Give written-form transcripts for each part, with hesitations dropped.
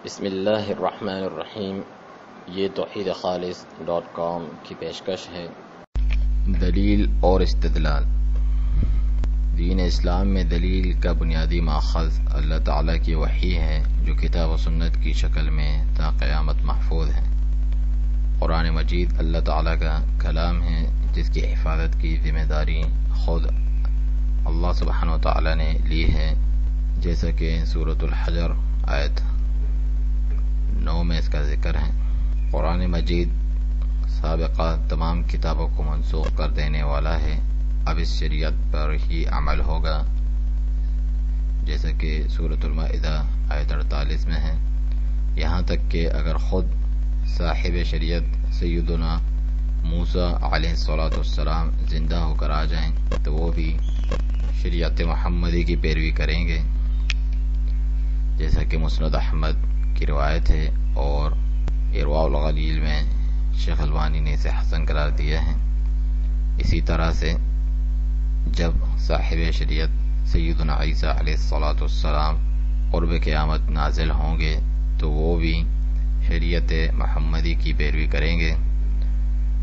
بسم اللہ الرحمن الرحیم۔ یہ توحیدخالص.com کی پیشکش ہے۔ دلیل اور استدلال۔ دین اسلام میں دلیل کا بنیادی ماخذ اللہ تعالیٰ کی وحی ہے جو کتاب و سنت کی شکل میں تا قیامت محفوظ ہے۔ قرآن مجید اللہ تعالیٰ کا کلام ہے جس کی حفاظت کی ذمہ داری خود اللہ سبحانہ و تعالیٰ نے لی ہے، جیسا کہ سورۃ الحجر آیت 9 میں اس کا ذکر ہے۔ قرآن مجید سابقہ تمام کتابوں کو منسوخ کر دینے والا ہے، اب اس شریعت پر ہی عمل ہوگا، جیسا کہ سورۃ المائدہ آیت 48 میں ہے۔ یہاں تک کہ اگر خود صاحب شریعت سیدنا موسیٰ علیہ السلام زندہ ہو کر آ جائیں تو وہ بھی شریعت محمدی کی پیروی کریں گے، جیسا کہ مسند احمد کی روایت ہے اور ارواء الغلیل میں شیخ البانی نے اسے حسن قرار دیا ہے۔ اسی طرح سے جب صاحب شریعت سیدنا عیسیٰ علیہ السلام قرب قیامت نازل ہوں گے تو وہ بھی شریعت محمدی کی پیروی کریں گے،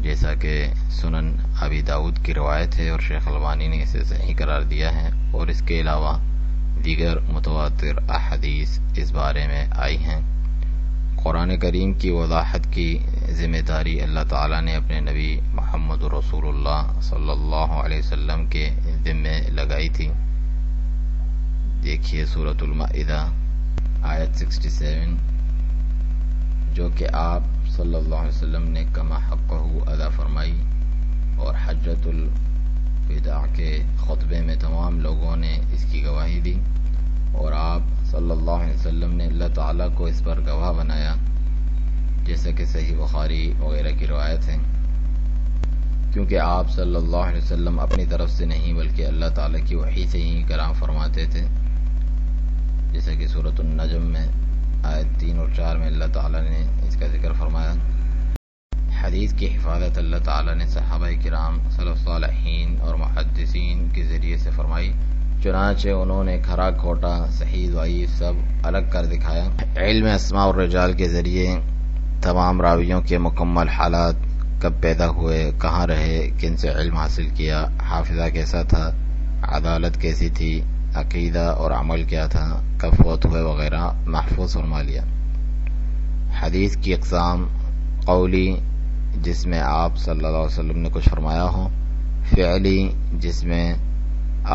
جیسا کہ سنن ابی داؤد کی روایت ہے اور شیخ البانی نے اسے صحیح قرار دیا ہے، اور اس کے علاوہ دیگر متواتر احادیث اس بارے میں آئی ہیں۔ قرآن کریم کی وضاحت کی ذمہ داری اللہ تعالیٰ نے اپنے نبی محمد رسول اللہ صلی اللہ علیہ وسلم کے ذمے لگائی تھی۔ دیکھیے سورۃ المائدہ آیت 67، جو کہ آپ صلی اللہ علیہ وسلم نے کما حقہ ادا فرمائی، اور حجۃ الوداع کے خطبے میں تمام لوگوں نے اس کی گواہی دی، اور آپ صلی اللہ علیہ وسلم نے اللہ تعالیٰ کو اس پر گواہ بنایا، جیسا کہ صحیح بخاری وغیرہ کی روایت ہے، کیونکہ آپ صلی اللہ علیہ وسلم اپنی طرف سے نہیں بلکہ اللہ تعالیٰ کی وحی سے ہی کلام فرماتے تھے، جیسا کہ سورۃ النجم میں آیت 3 اور 4 میں اللہ تعالیٰ نے اس کا ذکر فرمایا۔ حدیث کی حفاظت اللہ تعالیٰ نے صحابہ کرام سلف صالحین اور محدثین کے ذریعے سے فرمائی، چنانچہ انہوں نے کھرا کھوٹا صحیح ضعیف سب الگ کر دکھایا۔ علم اسماء اور رجال کے ذریعے تمام راویوں کے مکمل حالات، کب پیدا ہوئے، کہاں رہے، کن سے علم حاصل کیا، حافظہ کیسا تھا، عدالت کیسی تھی، عقیدہ اور عمل کیا تھا، کب فوت ہوئے وغیرہ محفوظ فرما لیا۔ حدیث کی اقسام: قولی، جس میں آپ صلی اللہ علیہ وسلم نے کچھ فرمایا ہو، فعلی، جس میں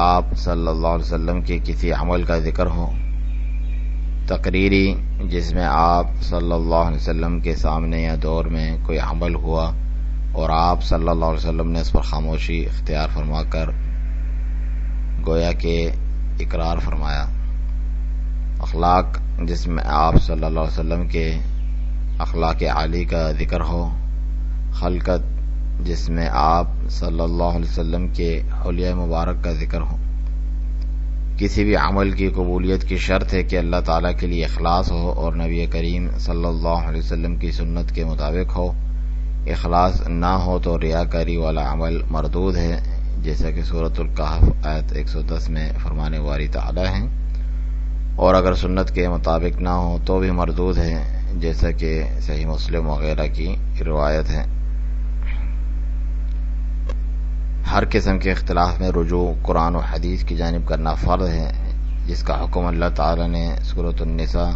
آپ صلی اللہ علیہ وسلم کے کسی عمل کا ذکر ہو، تقریری، جس میں آپ صلی اللہ علیہ وسلم کے سامنے یا دور میں کوئی عمل ہوا اور آپ صلی اللہ علیہ وسلم نے اس پر خاموشی اختیار فرما کر گویا کہ اقرار فرمایا، اخلاق، جس میں آپ صلی اللہ علیہ وسلم کے اخلاق عالی کا ذکر ہو، خلقت، جس میں آپ صلی اللہ علیہ وسلم کے حلیہ مبارک کا ذکر ہو۔ کسی بھی عمل کی قبولیت کی شرط ہے کہ اللہ تعالیٰ کے لیے اخلاص ہو اور نبی کریم صلی اللہ علیہ وسلم کی سنت کے مطابق ہو۔ اخلاص نہ ہو تو ریاکاری والا عمل مردود ہے، جیسا کہ سورۃ الکہف آیت 110 میں فرمانے والی تعالیٰ ہے، اور اگر سنت کے مطابق نہ ہو تو بھی مردود ہے، جیسا کہ صحیح مسلم وغیرہ کی روایت ہے۔ ہر قسم کے اختلاف میں رجوع قرآن و حدیث کی جانب کرنا فرض ہے، جس کا حکم اللہ تعالی نے سورۃ النساء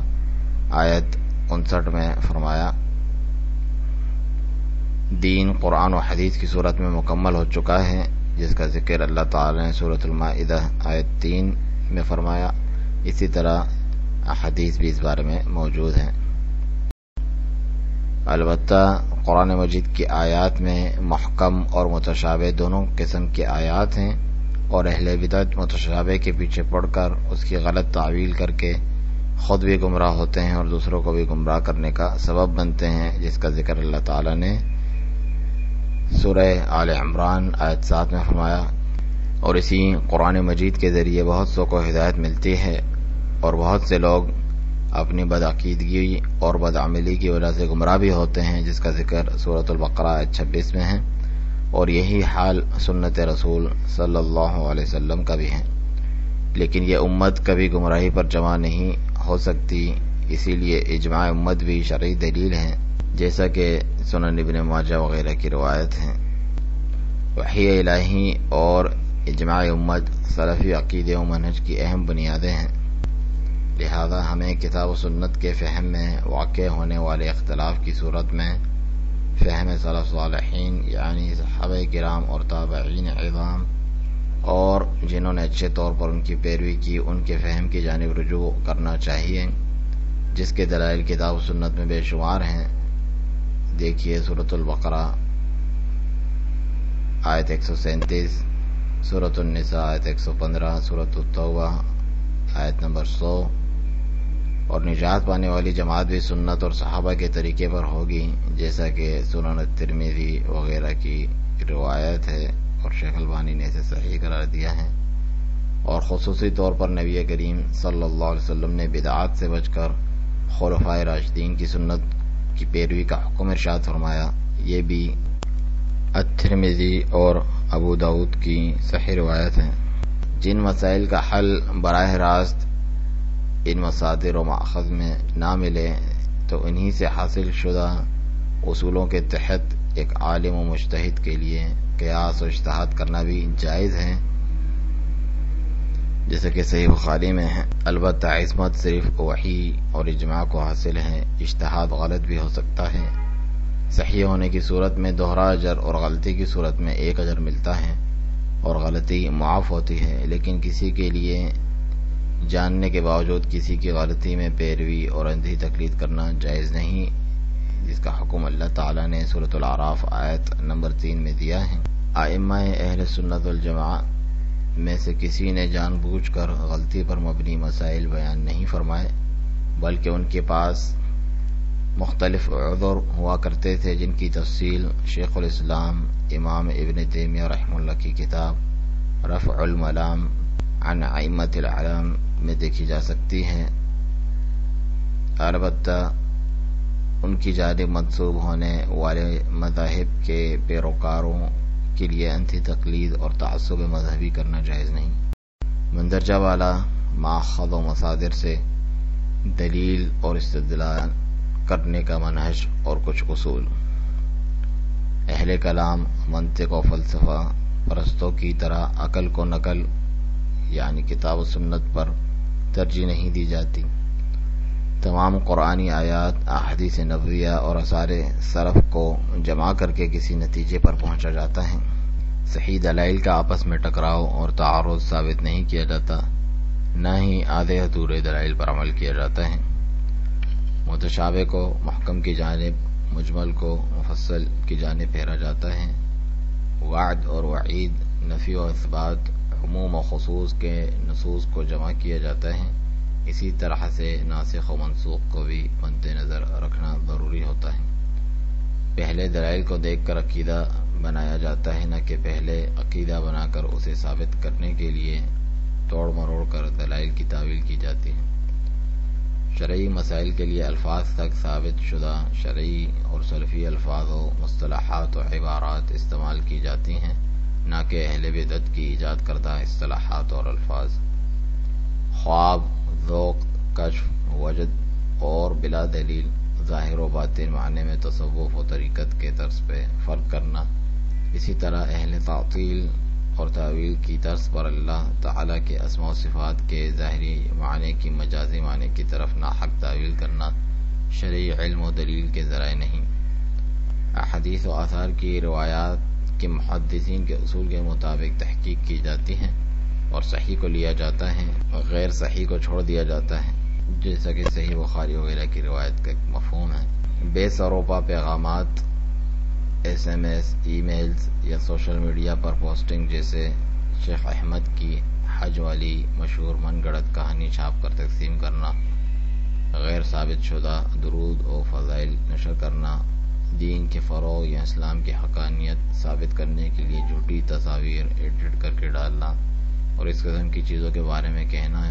آیت 59 میں فرمایا۔ دین قرآن و حدیث کی صورت میں مکمل ہو چکا ہے، جس کا ذکر اللہ تعالی نے سورۃ المائدہ آیت 3 میں فرمایا۔ اسی طرح احادیث بھی اس بارے میں موجود ہیں۔ البتہ قرآن مجید کی آیات میں محکم اور متشابہ دونوں قسم کی آیات ہیں، اور اہل بدعت متشابہ کے پیچھے پڑ کر اس کی غلط تعویل کر کے خود بھی گمراہ ہوتے ہیں اور دوسروں کو بھی گمراہ کرنے کا سبب بنتے ہیں، جس کا ذکر اللہ تعالیٰ نے سورہ آل عمران آیت 7 میں فرمایا۔ اور اسی قرآن مجید کے ذریعے بہت سو کو ہدایت ملتی ہے، اور بہت سے لوگ اپنی بدعقیدگی اور بدعملی کی وجہ سے گمراہ بھی ہوتے ہیں، جس کا ذکر سورۃ البقرہ آیت 26 میں ہے، اور یہی حال سنت رسول صلی اللہ علیہ وسلم کا بھی ہے۔ لیکن یہ امت کبھی گمراہی پر جمع نہیں ہو سکتی اسی لیے اجماع امت بھی شرعی دلیل ہیں، جیسا کہ سنن ابن ماجہ وغیرہ کی روایت ہیں۔ وحی الہی اور اجماع امت سلفی عقیدے و منہج کی اہم بنیادیں ہیں، لہذا ہمیں کتاب و سنت کے فہم میں واقع ہونے والے اختلاف کی صورت میں فہم سلف صالحین یعنی صحابہ کرام اور تابعین عظام اور جنہوں نے اچھے طور پر ان کی پیروی کی، ان کے فہم کی جانب رجوع کرنا چاہیے، جس کے دلائل کتاب و سنت میں بے شمار ہیں۔ دیکھیے سورۃ البقرہ آیت 137، سورۃ النساء آیت 115، سورۃ التوبہ آیت نمبر 100۔ اور نجات پانے والی جماعت بھی سنت اور صحابہ کے طریقے پر ہوگی، جیسا کہ سنن الترمذی وغیرہ کی روایت ہے اور شیخ البانی نے اسے صحیح قرار دیا ہے۔ اور خصوصی طور پر نبی کریم صلی اللہ علیہ وسلم نے بدعات سے بچ کر خلفائے راشدین کی سنت کی پیروی کا حکم ارشاد فرمایا۔ یہ بھی الترمذی اور ابو داؤد کی صحیح روایت ہے۔ جن مسائل کا حل براہ راست ان مصادر و ماخذ میں نہ ملے تو انہی سے حاصل شدہ اصولوں کے تحت ایک عالم و مجتہد کے لیے قیاس و اجتہاد کرنا بھی جائز ہے، جیسے کہ صحیح بخاری میں ہے۔ البتہ عصمت صرف وحی اور اجماع کو حاصل ہے، اجتہاد غلط بھی ہو سکتا ہے۔ صحیح ہونے کی صورت میں دوہرا اجر اور غلطی کی صورت میں ایک اجر ملتا ہے اور غلطی معاف ہوتی ہے، لیکن کسی کے لیے جاننے کے باوجود کسی کی غلطی میں پیروی اور اندھی تقلید کرنا جائز نہیں، جس کا حکم اللہ تعالیٰ نے سورۃ الاعراف آیت نمبر 3 میں دیا ہے۔ ائمہ اہل سنت والجماعہ میں سے کسی نے جان بوجھ کر غلطی پر مبنی مسائل بیان نہیں فرمائے، بلکہ ان کے پاس مختلف عذر ہوا کرتے تھے، جن کی تفصیل شیخ الاسلام امام ابن تیمیہ رحمہ اللہ کی کتاب رفع الملام عن ائمۃ العلام میں دیکھی جا سکتی ہے۔ البتہ ان کی جانب منسوب ہونے والے مذاہب کے پیروکاروں کے لیے انتھی تقلید اور تعصب مذہبی کرنا جائز نہیں۔ مندرجہ والا ماخذ و مصادر سے دلیل اور استدلال کرنے کا منہج اور کچھ اصول۔ اہل کلام منطق و فلسفہ پرستوں کی طرح عقل کو نقل یعنی کتاب و سنت پر ترجیح نہیں دی جاتی۔ تمام قرآنی آیات، احادیث نبویہ اور آثار سلف کو جمع کر کے کسی نتیجے پر پہنچا جاتا ہے۔ صحیح دلائل کا آپس میں ٹکراؤ اور تعارض ثابت نہیں کیا جاتا، نہ ہی آدھے ادھورے دلائل پر عمل کیا جاتا ہے۔ متشابہ کو محکم کی جانب، مجمل کو مفصل کی جانب پھیرا جاتا ہے۔ وعد اور وعید، نفی و اثبات، عموم و خصوص کے نصوص کو جمع کیا جاتا ہے۔ اسی طرح سے ناسخ و منسوخ کو بھی مد نظر رکھنا ضروری ہوتا ہے۔ پہلے دلائل کو دیکھ کر عقیدہ بنایا جاتا ہے، نہ کہ پہلے عقیدہ بنا کر اسے ثابت کرنے کے لیے توڑ مروڑ کر دلائل کی تعویل کی جاتی ہے۔ شرعی مسائل کے لیے الفاظ تک ثابت شدہ شرعی اور سلفی الفاظ و مصطلحات و عبارات استعمال کی جاتی ہیں، نہ کہ اہل بدعت کی ایجاد کردہ اصطلاحات اور الفاظ۔ خواب، ذوق، کشف، وجد اور بلا دلیل ظاہر و باطن معنی میں تصوف و طریقت کے طرز پہ فرق کرنا۔ اسی طرح اہل تعطیل اور تعویل کی طرز پر اللہ تعالیٰ کے اسماء و صفات کے ظاہری معنی کی مجازی معنی کی طرف ناحق تعویل کرنا شرعی علم و دلیل کے ذرائع نہیں۔ احادیث و آثار کی روایات کے محدثین کے اصول کے مطابق تحقیق کی جاتی ہے اور صحیح کو لیا جاتا ہے، غیر صحیح کو چھوڑ دیا جاتا ہے، جیسا کہ صحیح بخاری وغیرہ کی روایت کا ایک مفہوم ہے۔ بے سروپا پیغامات، S M S, e mails یا سوشل میڈیا پر پوسٹنگ جیسے شیخ احمد کی حج والی مشہور من گڑت کہانی چھاپ کر تقسیم کرنا، غیر ثابت شدہ درود و فضائل نشر کرنا، دین کے فروغ یا اسلام کی حقانیت ثابت کرنے کے لیے جھوٹی تصاویر ایڈٹ کر کے ڈالنا اور اس قسم کی چیزوں کے بارے میں کہنا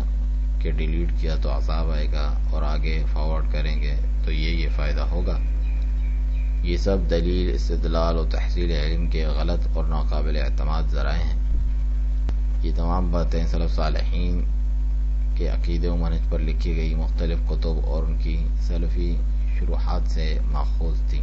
کہ ڈیلیٹ کیا تو عذاب آئے گا اور آگے فارورڈ کریں گے تو یہ فائدہ ہوگا، یہ سب دلیل، استدلال و تحصیل علم کے غلط اور ناقابل اعتماد ذرائع ہیں۔ یہ تمام باتیں سلف صالحین کے عقیدے و منہج پر لکھی گئی مختلف کتب اور ان کی سلفی شروحات سے ماخوذ تھی۔